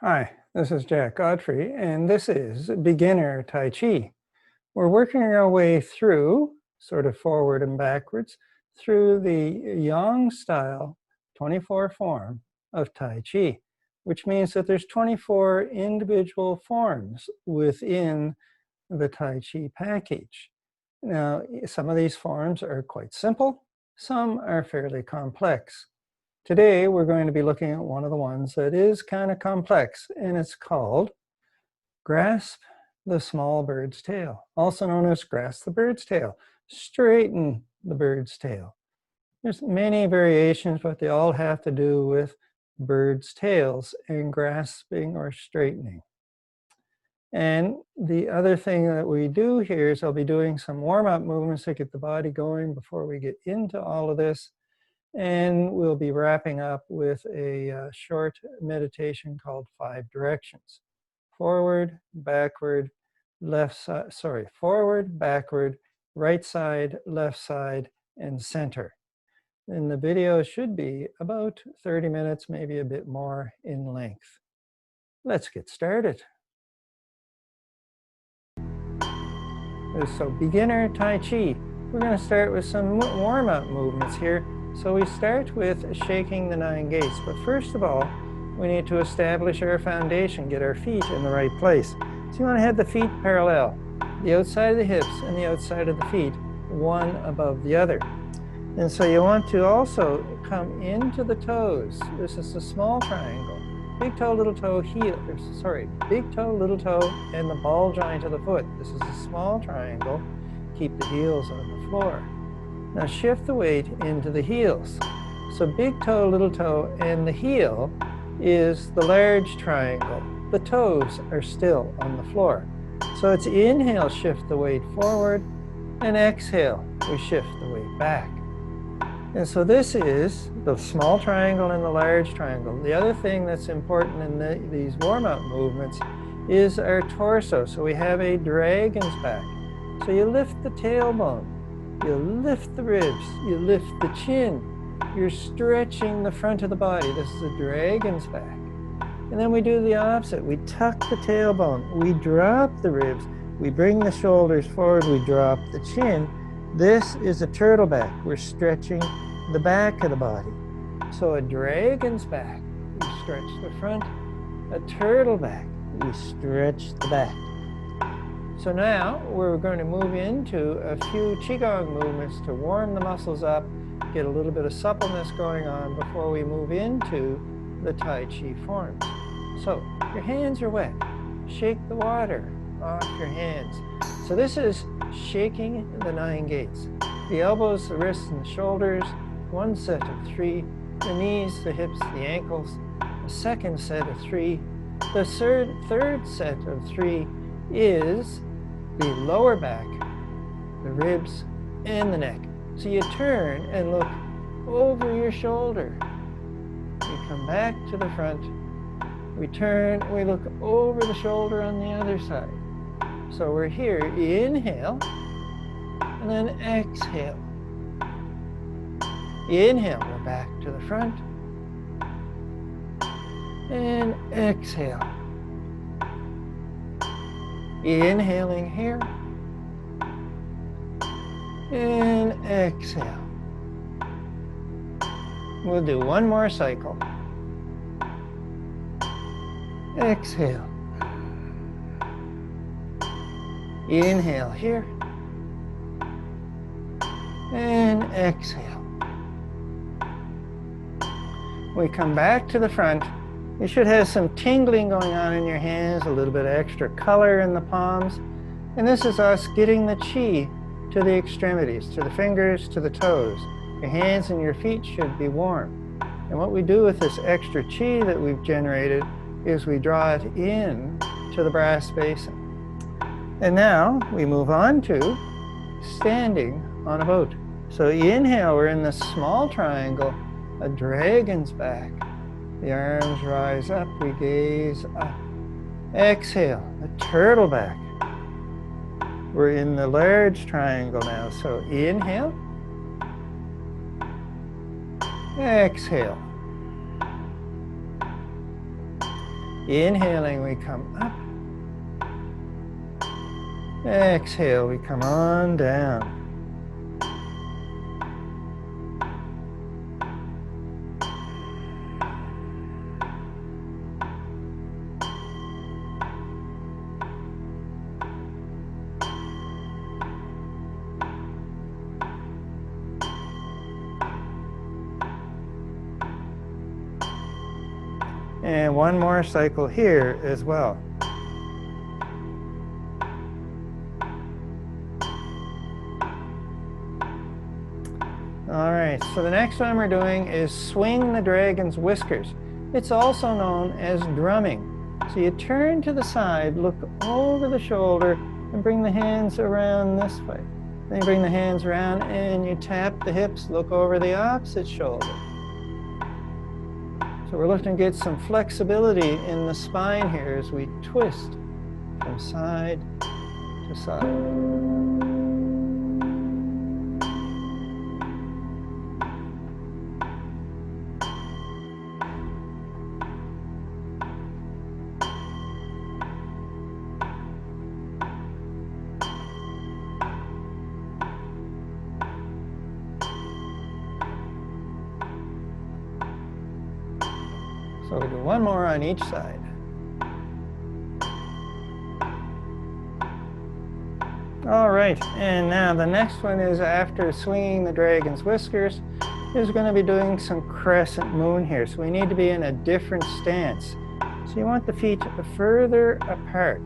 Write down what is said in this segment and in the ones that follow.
Hi, this is Jack Godfrey, and this is Beginner Tai Chi. We're working our way through, sort of forward and backwards, through the Yang style 24 form of Tai Chi, which means that there's 24 individual forms within the Tai Chi package. Now, some of these forms are quite simple, some are fairly complex. Today, we're going to be looking at one of the ones that is kind of complex, and it's called grasp the small bird's tail, also known as grasp the bird's tail, straighten the bird's tail. There's many variations, but they all have to do with birds' tails and grasping or straightening. And the other thing that we do here is I'll be doing some warm-up movements to get the body going before we get into all of this. And we'll be wrapping up with a short meditation called 5 Directions. Forward, backward, left side, forward, backward, right side, left side, and center. And the video should be about 30 minutes, maybe a bit more in length. Let's get started. So beginner Tai Chi. We're going to start with some warm-up movements here. So we start with shaking the 9 gates, but first of all, we need to establish our foundation, get our feet in the right place. So you want to have the feet parallel, the outside of the hips and the outside of the feet, one above the other. And so you want to also come into the toes. This is a small triangle. Big toe, little toe, big toe, little toe, and the ball joint of the foot. This is a small triangle. Keep the heels on the floor. Now shift the weight into the heels. So big toe, little toe, and the heel is the large triangle. The toes are still on the floor. So it's inhale, shift the weight forward, and exhale, we shift the weight back. And so this is the small triangle and the large triangle. The other thing that's important in these warm-up movements is our torso. So we have a dragon's back. So you lift the tailbone, you lift the ribs, you lift the chin. You're stretching the front of the body. This is a dragon's back. And then we do the opposite. We tuck the tailbone, we drop the ribs, we bring the shoulders forward, we drop the chin. This is a turtle back. We're stretching the back of the body. So a dragon's back, we stretch the front. A turtle back, we stretch the back. So now we're going to move into a few Qigong movements to warm the muscles up, get a little bit of suppleness going on before we move into the Tai Chi forms. So your hands are wet. Shake the water off your hands. So this is shaking the 9 gates. The elbows, the wrists, and the shoulders. 1 set of 3. The knees, the hips, the ankles. A second set of 3. The third set of 3 is the lower back, the ribs, and the neck. So you turn and look over your shoulder. You come back to the front. We turn, we look over the shoulder on the other side. So we're here, inhale, and then exhale. Inhale, we're back to the front. And exhale. Inhaling here. And exhale. We'll do one more cycle. Exhale. Inhale here. And exhale. We come back to the front. You should have some tingling going on in your hands, a little bit of extra color in the palms. And this is us getting the chi to the extremities, to the fingers, to the toes. Your hands and your feet should be warm. And what we do with this extra chi that we've generated is we draw it in to the brass basin. And now we move on to standing on a boat. So inhale, we're in the small triangle, a dragon's back. The arms rise up, we gaze up. Exhale, a turtle back. We're in the large triangle now. So inhale, exhale. Inhaling, we come up. Exhale, we come on down. And one more cycle here as well. All right, so the next one we're doing is swing the dragon's whiskers. It's also known as drumming. So you turn to the side, look over the shoulder, and bring the hands around this way. Then you bring the hands around and you tap the hips, look over the opposite shoulder. So we're looking to get some flexibility in the spine here as we twist from side to side. So we do one more on each side. All right, and now the next one is after swinging the dragon's whiskers, is going to be doing some crescent moon here. So we need to be in a different stance. So you want the feet further apart.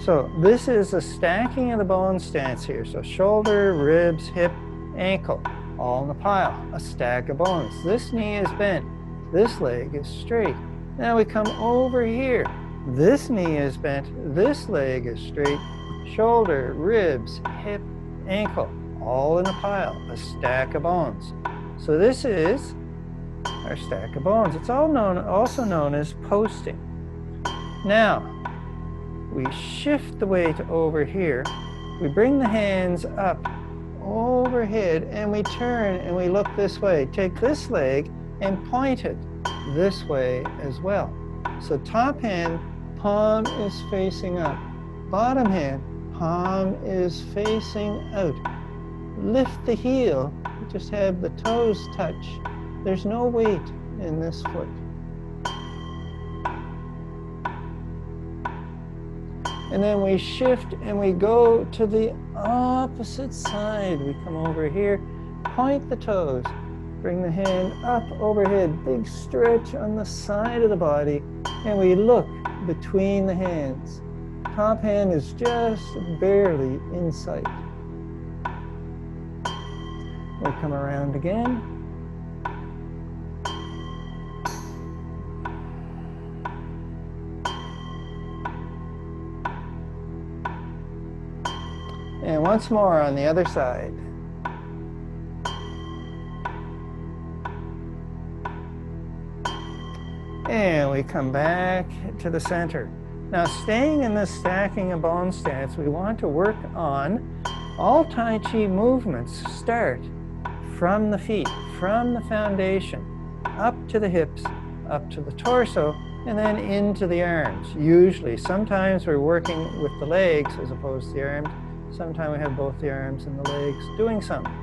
So this is a stacking of the bone stance here. So shoulder, ribs, hip, ankle, all in a pile, a stack of bones. This knee is bent. This leg is straight. Now we come over here. This knee is bent. This leg is straight. Shoulder, ribs, hip, ankle, all in a pile, a stack of bones. So this is our stack of bones. It's also known as posting. Now, we shift the weight over here. We bring the hands up overhead and we turn and we look this way. Take this leg and point it this way as well. So top hand, palm is facing up. Bottom hand, palm is facing out. Lift the heel, just have the toes touch. There's no weight in this foot. And then we shift and we go to the opposite side. We come over here, point the toes. Bring the hand up overhead, big stretch on the side of the body, and we look between the hands. Top hand is just barely in sight. We come around again. And once more on the other side. And we come back to the center. Now, staying in this stacking of bone stance, we want to work on all Tai Chi movements start from the feet, from the foundation, up to the hips, up to the torso, and then into the arms. Usually, sometimes we're working with the legs as opposed to the arms. Sometimes we have both the arms and the legs doing something.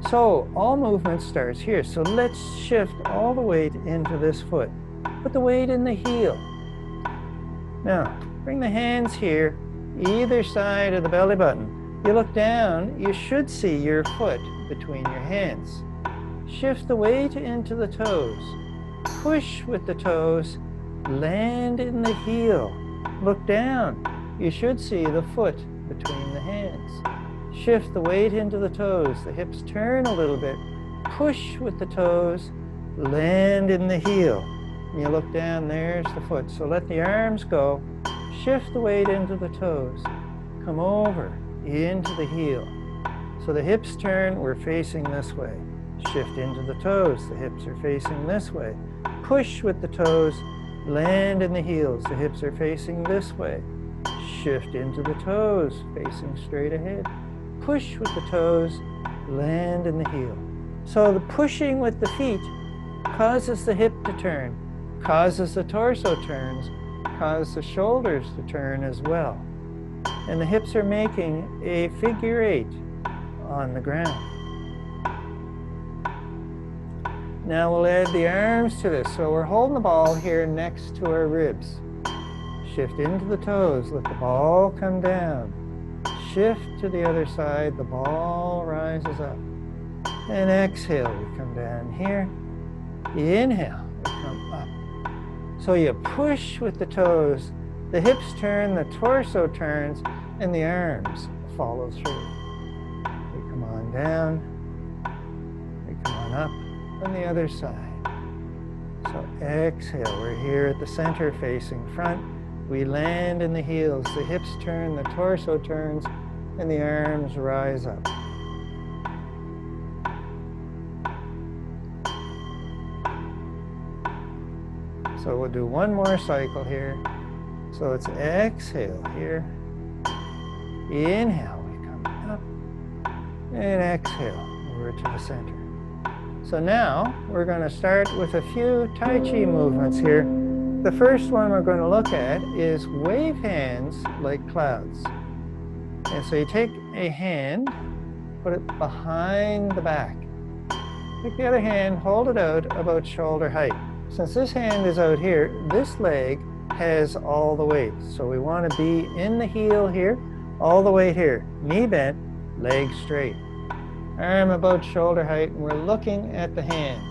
So all movement starts here. So let's shift all the weight into this foot. Put the weight in the heel. Now, bring the hands here, either side of the belly button. You look down, you should see your foot between your hands. Shift the weight into the toes. Push with the toes, land in the heel. Look down, you should see the foot between the hands. Shift the weight into the toes. The hips turn a little bit. Push with the toes, land in the heel. You look down, there's the foot. So let the arms go. Shift the weight into the toes. Come over into the heel. So the hips turn, we're facing this way. Shift into the toes, the hips are facing this way. Push with the toes, land in the heels, the hips are facing this way. Shift into the toes, facing straight ahead. Push with the toes, land in the heel. So the pushing with the feet causes the hip to turn. causes the torso turns, causes the shoulders to turn as well. And the hips are making a figure 8 on the ground. Now we'll add the arms to this. So we're holding the ball here next to our ribs. Shift into the toes, let the ball come down. Shift to the other side, the ball rises up. And exhale, we come down here. Inhale, we come up. So you push with the toes, the hips turn, the torso turns, and the arms follow through. We come on down, we come on up on the other side. So exhale, we're here at the center facing front. We land in the heels, the hips turn, the torso turns, and the arms rise up. So we'll do one more cycle here. So it's exhale here. Inhale, we come up. And exhale, over to the center. So now we're going to start with a few Tai Chi movements here. The first one we're going to look at is wave hands like clouds. And so you take a hand, put it behind the back. Take the other hand, hold it out about shoulder height. Since this hand is out here, this leg has all the weight. So we want to be in the heel here, all the way here. Knee bent, leg straight. Arm about shoulder height, and we're looking at the hand.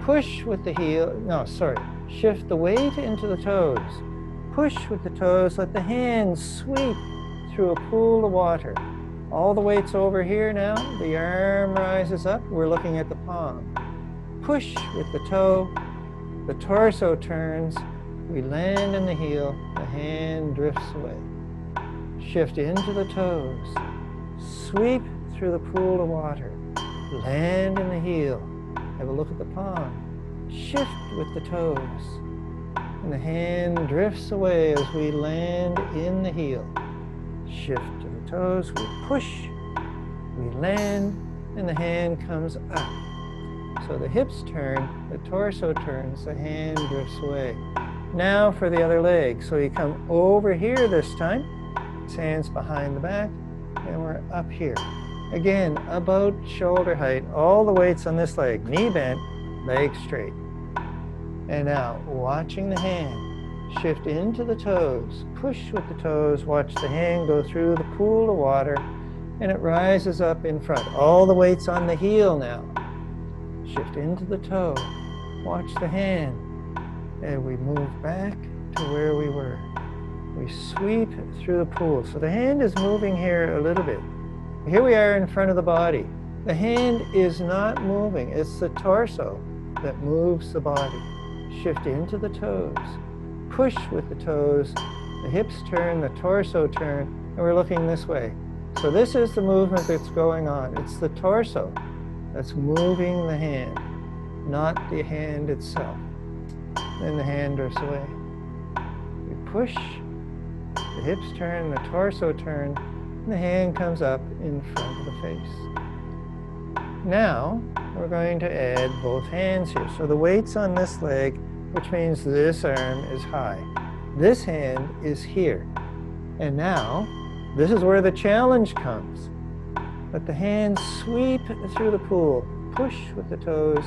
Push with the heel, shift the weight into the toes. Push with the toes, let the hands sweep through a pool of water. All the weight's over here now, the arm rises up, we're looking at the palm. Push with the toe, the torso turns, we land in the heel, the hand drifts away. Shift into the toes, sweep through the pool of water, land in the heel, have a look at the palm, shift with the toes, and the hand drifts away as we land in the heel. Shift to the toes, we push, we land, and the hand comes up. So the hips turn, the torso turns, the hand drifts away. Now for the other leg. So you come over here this time, hands behind the back, and we're up here. Again, about shoulder height, all the weight's on this leg. Knee bent, leg straight. And now, watching the hand, shift into the toes, push with the toes, watch the hand go through the pool of water, and it rises up in front. All the weight's on the heel now. Shift into the toe, watch the hand, and we move back to where we were. We sweep through the pool. So the hand is moving here a little bit. Here we are in front of the body. The hand is not moving. It's the torso that moves the body. Shift into the toes. Push with the toes. The hips turn, the torso turn, and we're looking this way. So this is the movement that's going on. It's the torso that's moving the hand, not the hand itself. Then the hand drifts away. We push, the hips turn, the torso turn, and the hand comes up in front of the face. Now, we're going to add both hands here. So the weight's on this leg, which means this arm is high. This hand is here. And now, this is where the challenge comes. Let the hands sweep through the pool, push with the toes,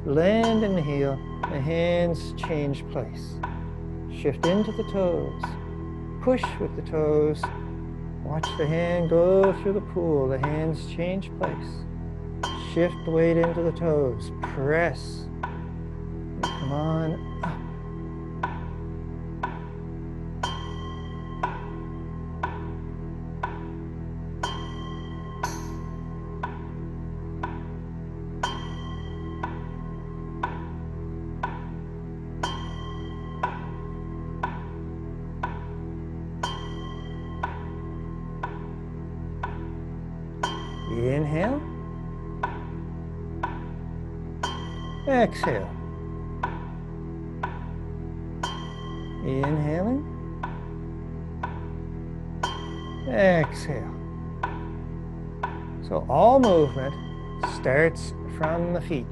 land in the heel, the hands change place. Shift into the toes, push with the toes, watch the hand go through the pool, the hands change place. Shift the weight into the toes, press, come on up. Inhale. Exhale. Inhaling. Exhale. So all movement starts from the feet.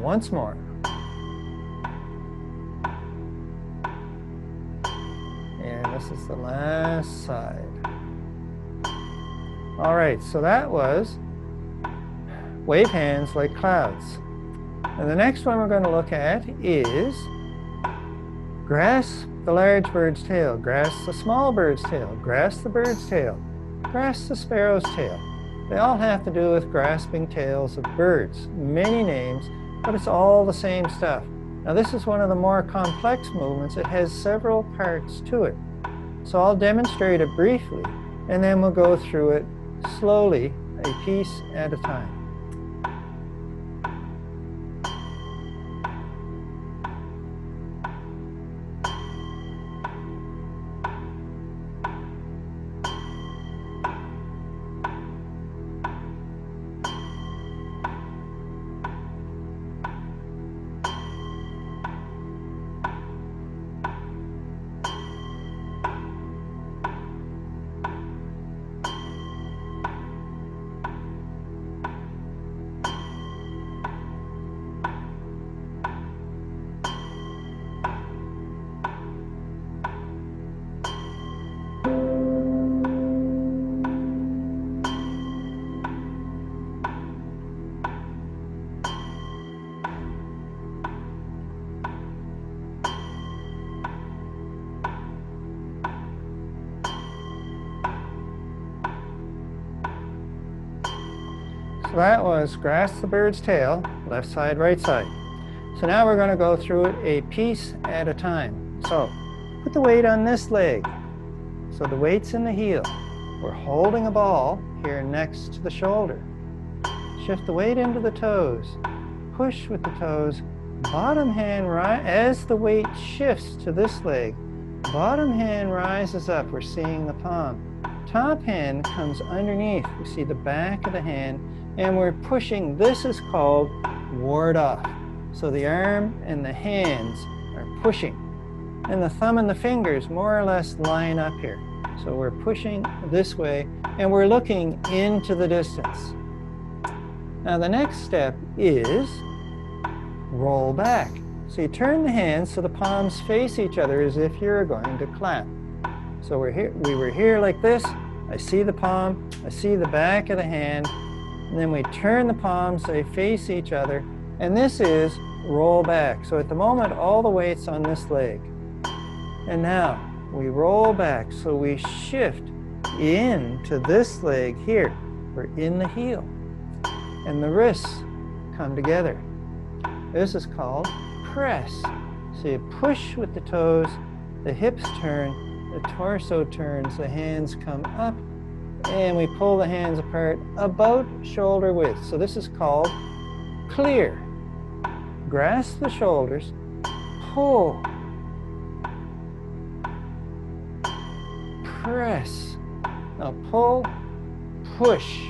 once more. And this is the last side. All right, so that was wave hands like clouds. And the next one we're going to look at is grasp the large bird's tail, grasp the small bird's tail, grasp the bird's tail, grasp the sparrow's tail. They all have to do with grasping tails of birds. Many names, but it's all the same stuff. Now this is one of the more complex movements. It has several parts to it. So I'll demonstrate it briefly, and then we'll go through it slowly, a piece at a time. So that was grasp the bird's tail, left side, right side. So now we're going to go through it a piece at a time. So put the weight on this leg. So the weight's in the heel. We're holding a ball here next to the shoulder. Shift the weight into the toes. Push with the toes. Bottom hand, as the weight shifts to this leg, bottom hand rises up. We're seeing the palm. Top hand comes underneath. We see the back of the hand, and we're pushing. This is called ward off. So the arm and the hands are pushing, and the thumb and the fingers more or less line up here. So we're pushing this way, and we're looking into the distance. Now the next step is roll back. So you turn the hands so the palms face each other as if you're going to clap. So we were here like this. I see the palm, I see the back of the hand, and then we turn the palms, they face each other, and this is roll back. So at the moment, all the weight's on this leg. And now we roll back, so we shift into this leg here. We're in the heel, and the wrists come together. This is called press. So you push with the toes, the hips turn, the torso turns, the hands come up, and we pull the hands apart about shoulder width. So this is called clear. Grasp the shoulders, pull, press. Now pull, push,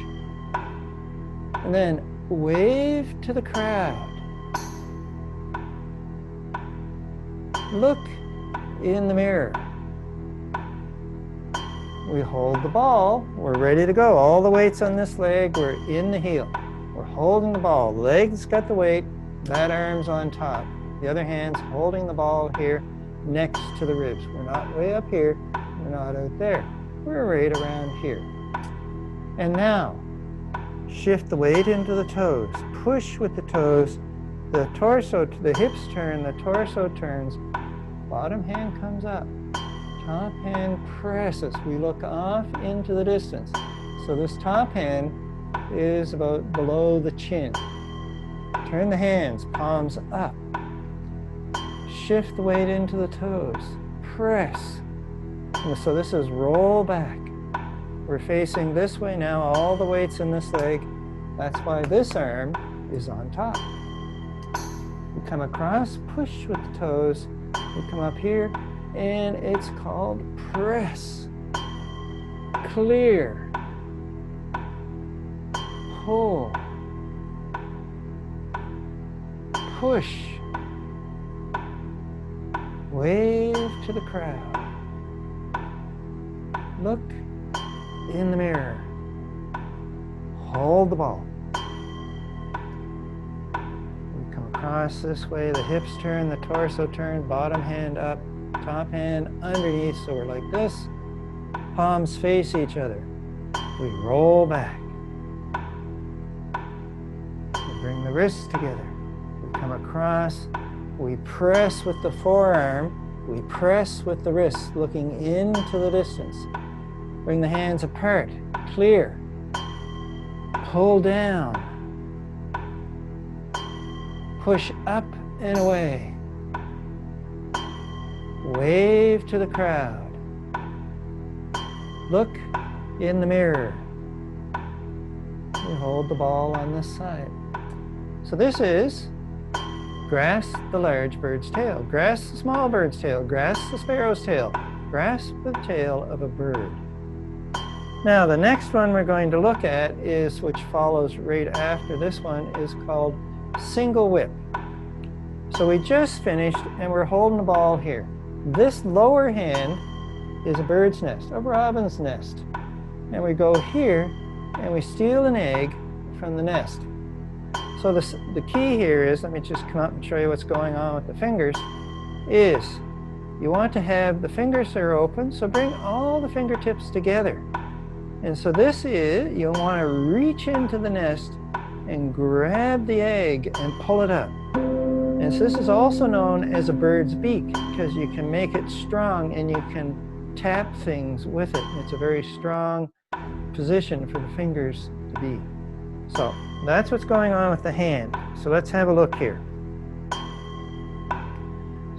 and then wave to the crowd. Look in the mirror. We hold the ball, we're ready to go. All the weight's on this leg, we're in the heel. We're holding the ball, legs got the weight, that arm's on top. The other hand's holding the ball here next to the ribs. We're not way up here, we're not out there. We're right around here. And now, shift the weight into the toes. Push with the toes, the torso, the hips turn, the torso turns. Bottom hand comes up. Top hand presses. We look off into the distance. So this top hand is about below the chin. Turn the hands, palms up. Shift the weight into the toes. Press. And so this is roll back. We're facing this way now. All the weight's in this leg. That's why this arm is on top. We come across, push with the toes. We come up here, and it's called press. Clear. Pull. Push. Wave to the crowd. Look in the mirror. Hold the ball. We come across this way. The hips turn, the torso turns, bottom hand up, top hand underneath. So we're like this. Palms face each other. We roll back. We bring the wrists together. We come across. We press with the forearm. We press with the wrists, looking into the distance. Bring the hands apart. Clear. Pull down. Push up and away. Wave to the crowd. Look in the mirror. We hold the ball on this side. So this is grasp the large bird's tail, grasp the small bird's tail, grasp the sparrow's tail, grasp the tail of a bird. Now the next one we're going to look at is, which follows right after this one, is called single whip. So we just finished and we're holding the ball here. This lower hand is a bird's nest, a robin's nest. And we go here and we steal an egg from the nest. So the key here is, let me just come up and show you what's going on with the fingers, is you want to have the fingers are open, so bring all the fingertips together. And so this is, you'll want to reach into the nest and grab the egg and pull it up. And so this is also known as a bird's beak, because you can make it strong and you can tap things with it. It's a very strong position for the fingers to be. So that's what's going on with the hand. So let's have a look here.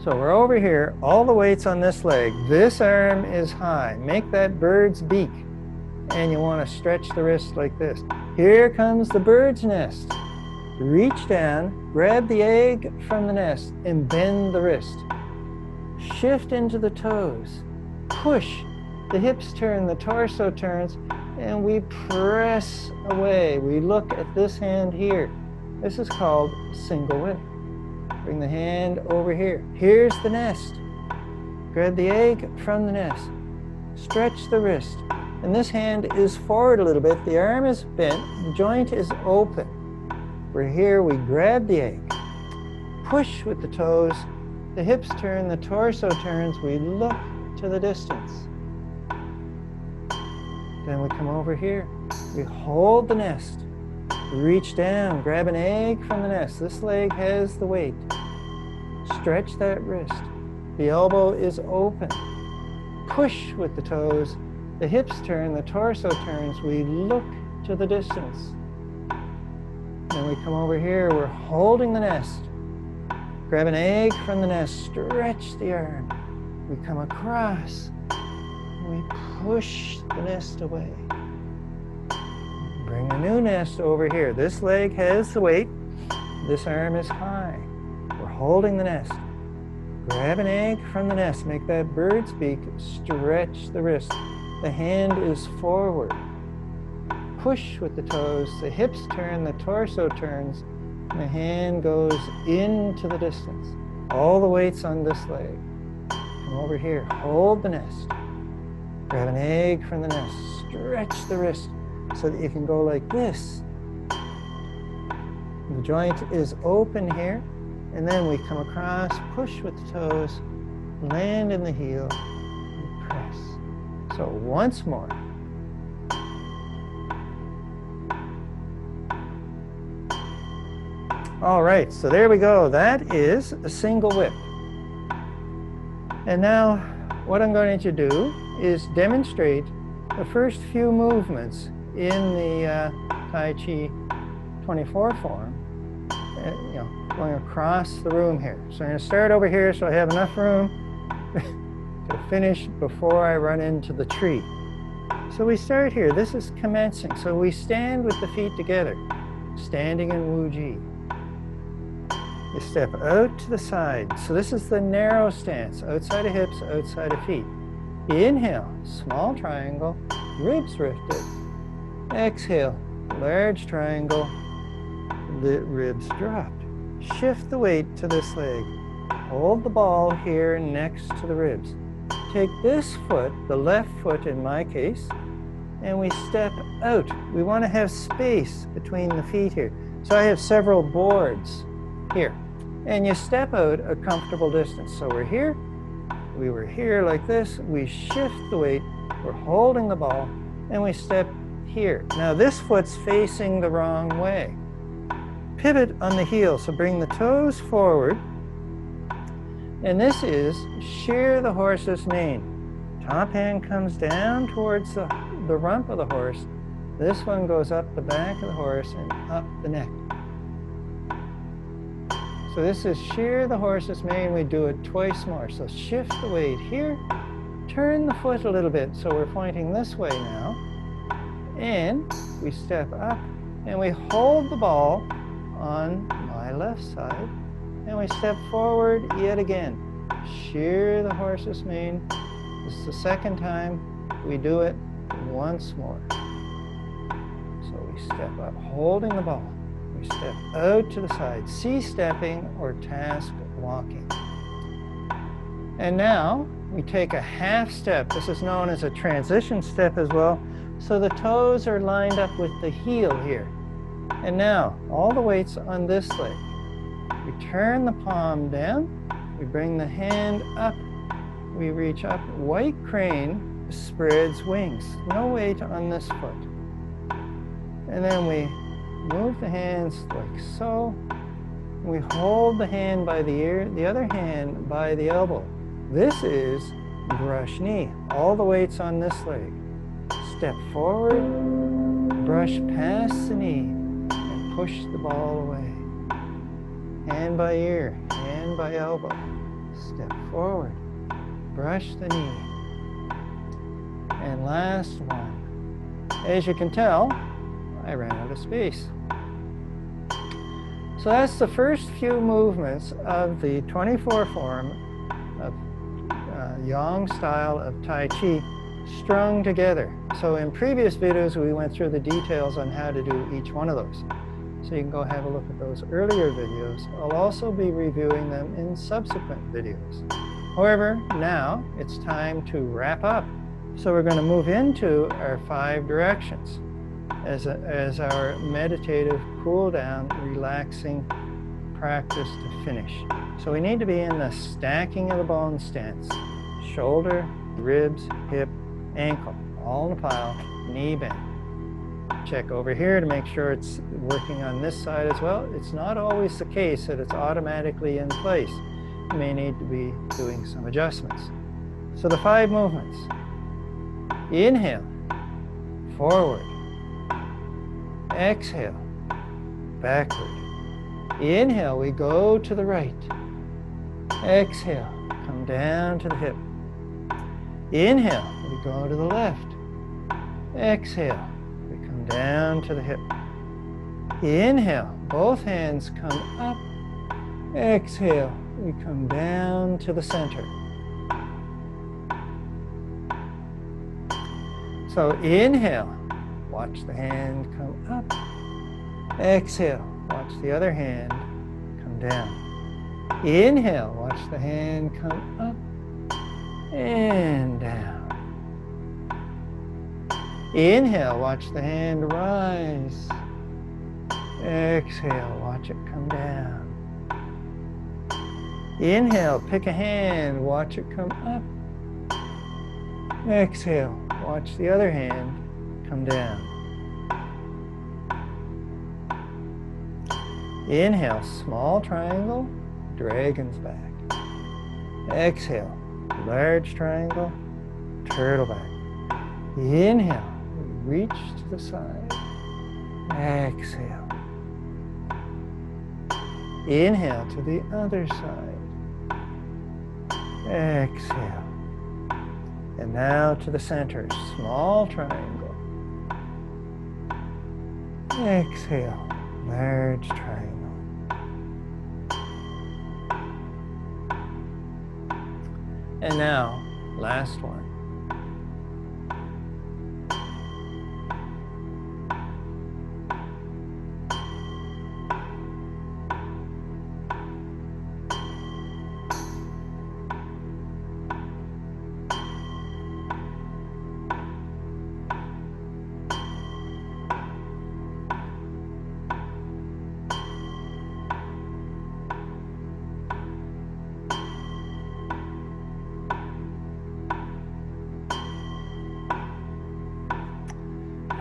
So we're over here, all the weight's on this leg. This arm is high. Make that bird's beak. And you want to stretch the wrist like this. Here comes the bird's nest. Reach down, grab the egg from the nest, and bend the wrist. Shift into the toes. Push. The hips turn, the torso turns, and we press away. We look at this hand here. This is called single whip. Bring the hand over here. Here's the nest. Grab the egg from the nest. Stretch the wrist. And this hand is forward a little bit. The arm is bent. The joint is open. We're here. We grab the egg. Push with the toes. The hips turn. The torso turns. We look to the distance. Then we come over here. We hold the nest. Reach down. Grab an egg from the nest. This leg has the weight. Stretch that wrist. The elbow is open. Push with the toes. The hips turn, the torso turns. We look to the distance. Then we come over here. We're holding the nest. Grab an egg from the nest. Stretch the arm. We come across. We push the nest away. Bring a new nest over here. This leg has the weight. This arm is high. We're holding the nest. Grab an egg from the nest. Make that bird's beak. Stretch the wrist. The hand is forward. Push with the toes. The hips turn, the torso turns, and the hand goes into the distance. All the weight's on this leg. Come over here. Hold the nest. Grab an egg from the nest. Stretch the wrist so that you can go like this. The joint is open here. And then we come across, push with the toes, land in the heel, and press. So once more. All right, so there we go. That is a single whip. And now what I'm going to do is demonstrate the first few movements in the Tai Chi 24 form, going across the room here. So I'm going to start over here so I have enough room to finish before I run into the tree. So we start here. This is commencing. So we stand with the feet together, standing in Wu Ji. You step out to the side. So this is the narrow stance, outside of hips, outside of feet. Inhale, small triangle, ribs lifted. Exhale, large triangle, ribs dropped. Shift the weight to this leg. Hold the ball here next to the ribs. Take this foot, the left foot in my case, and we step out. We want to have space between the feet here. So I have several boards here. and you step out a comfortable distance. So we're here, we were here like this, we shift the weight, we're holding the ball, and we step here. Now this foot's facing the wrong way. Pivot on the heel, so bring the toes forward, and this is shear the horse's mane. Top hand comes down towards the rump of the horse. This one goes up the back of the horse and up the neck. So this is shear the horse's mane. We do it twice more. So shift the weight here, turn the foot a little bit. So we're pointing this way now. And we step up and we hold the ball on my left side. And we step forward yet again. Shear the horse's mane. This is the second time we do it once more. So we step up, holding the ball. We step out to the side, C-stepping or task walking. And now we take a half step. This is known as a transition step as well. So the toes are lined up with the heel here. And now all the weight's on this leg. We turn the palm down. We bring the hand up. We reach up. White crane spreads wings. No weight on this foot. And then we move the hands like so. We hold the hand by the ear, the other hand by the elbow. This is brush knee. All the weight's on this leg. Step forward, brush past the knee, and push the ball away. Hand by ear, hand by elbow. Step forward, brush the knee. And last one. As you can tell, I ran out of space. So that's the first few movements of the 24 form of Yang style of Tai Chi strung together. So in previous videos we went through the details on how to do each one of those. So you can go have a look at those earlier videos. I'll also be reviewing them in subsequent videos. However, now it's time to wrap up. So we're going to move into our 5 directions as our meditative, cool down, relaxing practice to finish. So we need to be in the stacking of the bones stance. Shoulder, ribs, hip, ankle, all in a pile, knee bend. Check over here to make sure it's working on this side as well. It's not always the case that it's automatically in place. You may need to be doing some adjustments. So the 5 movements. Inhale, forward. Exhale, backward. Inhale, we go to the right. Exhale, come down to the hip. Inhale, we go to the left. Exhale, we come down to the hip. Inhale, both hands come up. Exhale, we come down to the center. So inhale, watch the hand come up. Exhale, watch the other hand come down. Inhale, watch the hand come up and down. Inhale, watch the hand rise. Exhale, watch it come down. Inhale, pick a hand, watch it come up. Exhale, watch the other hand come down. Inhale, small triangle, dragon's back. Exhale, large triangle, turtle back. Inhale, reach to the side. Exhale. Inhale to the other side. Exhale. And now to the center, small triangle. Exhale, large triangle. And now, last one.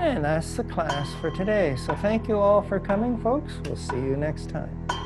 And that's the class for today. So thank you all for coming, folks. We'll see you next time.